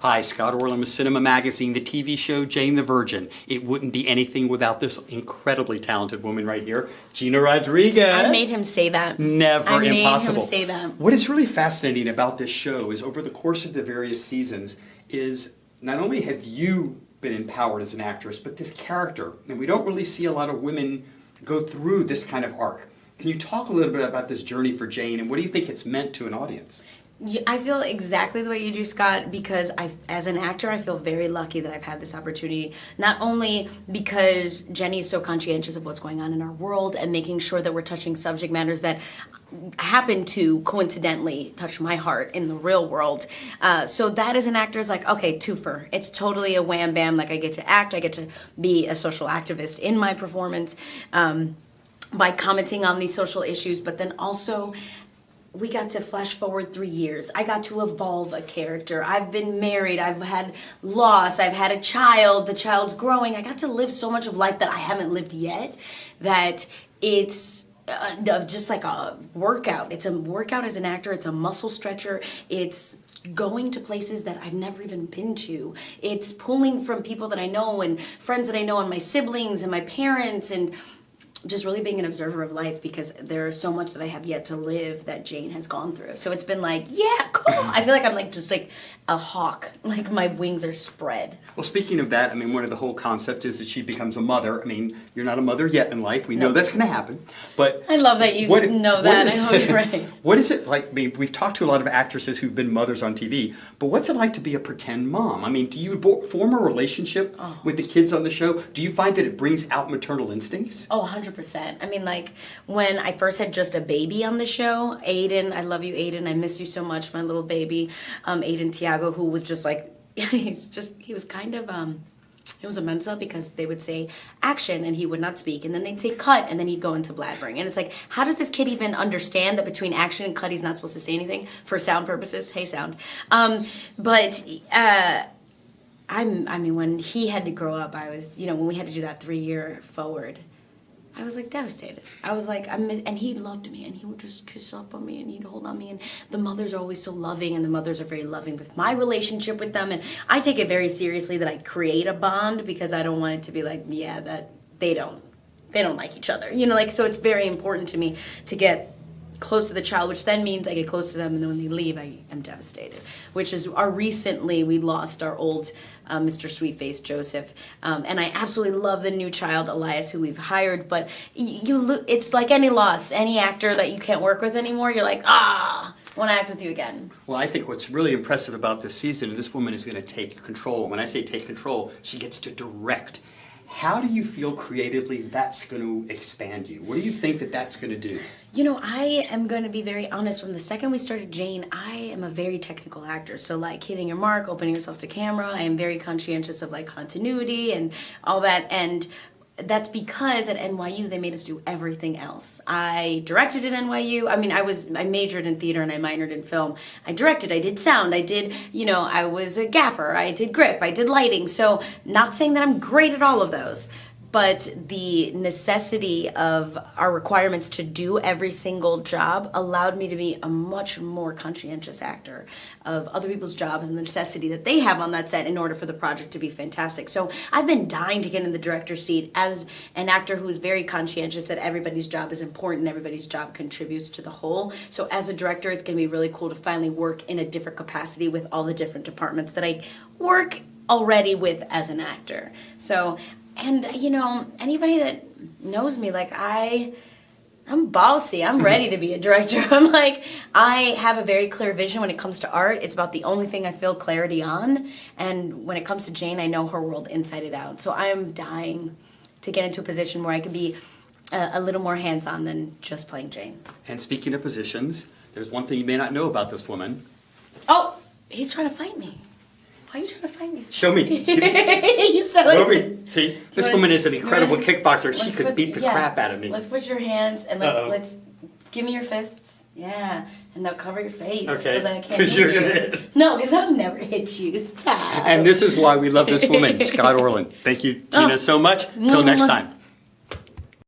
Hi, Scott Orlin with CINEMA-Magazin, the TV show Jane the Virgin. It wouldn't be anything without this incredibly talented woman right here, Gina Rodriguez. I made him say that. Never I impossible. made him say that. What is really fascinating about this show is over the course of the various seasons is not only have you been empowered as an actress, but this character. And we don't really see a lot of women go through this kind of arc. Can you talk a little bit about this journey for Jane and what do you think it's meant to an audience? I feel exactly the way you do, Scott, because as an actor, I feel very lucky that I've had this opportunity. Not only because Jenny is so conscientious of what's going on in our world and making sure that we're touching subject matters that happen to coincidentally touch my heart in the real world. So that as an actor is like, okay, twofer. It's totally a wham bam. Like I get to act, I get to be a social activist in my performance by commenting on these social issues, but then also we got to flash forward 3 years. I got to evolve a character. I've been married. I've had loss. I've had a child. The child's growing. I got to live so much of life that I haven't lived yet that it's just like a workout. It's a workout as an actor. It's a muscle stretcher. It's going to places that I've never even been to. It's pulling from people that I know and friends that I know and my siblings and my parents and just really being an observer of life because there's so much that I have yet to live that Jane has gone through. So it's been like, yeah, cool. I feel like I'm like just like a hawk, like my wings are spread. Well, speaking of that, I mean, one of the whole concept is that she becomes a mother. I mean, you're not a mother yet in life. We know that's going to happen. But I love that you know that. I know you're right. What is it like? I mean, we've talked to a lot of actresses who've been mothers on TV, but what's it like to be a pretend mom? I mean, do you form a relationship with the kids on the show? Do you find that it brings out maternal instincts? Oh, 100%. I mean, like, when I first had just a baby on the show, Aiden, I love you, Aiden, I miss you so much, my little baby, Aiden Tiago, who was just like, he was kind of, it was a mensa because they would say action and he would not speak, and then they'd say cut and then he'd go into blabbering. And it's like, how does this kid even understand that between action and cut he's not supposed to say anything for sound purposes? Hey, sound. I mean, when he had to grow up, I was, when we had to do that 3-year forward, I was like devastated. I was like, and he loved me, and he would just kiss up on me, and he'd hold on me, and the mothers are always so loving, and the mothers are very loving with my relationship with them, and I take it very seriously that I create a bond because I don't want it to be like, yeah, that they don't like each other, so it's very important to me to get close to the child, which then means I get close to them, and then when they leave, I am devastated. Which is recently we lost our old Mr. Sweetface Joseph, and I absolutely love the new child Elias, who we've hired. But it's like any loss, any actor that you can't work with anymore. You're like, I want to act with you again. Well, I think what's really impressive about this season, this woman is going to take control. When I say take control, she gets to direct. How do you feel creatively that's going to expand you? What do you think that that's going to do? I am going to be very honest. From the second we started Jane, I am a very technical actor. So like hitting your mark, opening yourself to camera, I am very conscientious of like continuity and all that. And that's because at NYU they made us do everything else. I directed at NYU. I mean, I majored in theater and I minored in film. I directed, I did sound, I did, I was a gaffer, I did grip, I did lighting. So not saying that I'm great at all of those, but the necessity of our requirements to do every single job allowed me to be a much more conscientious actor of other people's jobs and the necessity that they have on that set in order for the project to be fantastic. So I've been dying to get in the director's seat as an actor who is very conscientious that everybody's job is important, everybody's job contributes to the whole. So as a director, it's going to be really cool to finally work in a different capacity with all the different departments that I work already with as an actor. So, and anybody that knows me, like I'm bossy. I'm ready to be a director. I'm like, I have a very clear vision when it comes to art. It's about the only thing I feel clarity on. And when it comes to Jane, I know her world inside and out. So I am dying to get into a position where I could be a little more hands-on than just playing Jane. And speaking of positions, there's one thing you may not know about this woman. Oh, he's trying to fight me. Why are you trying to find me? Show me. You said like See, this woman is an incredible kickboxer. She could beat the crap out of me. Let's put your hands and let's give me your fists. Yeah, and now cover your face so that I can't hit you. Hit. No, because I'll never hit you. Stop. And this is why we love this woman, Scott Orlin. Thank you, Gina, so much. Till next time.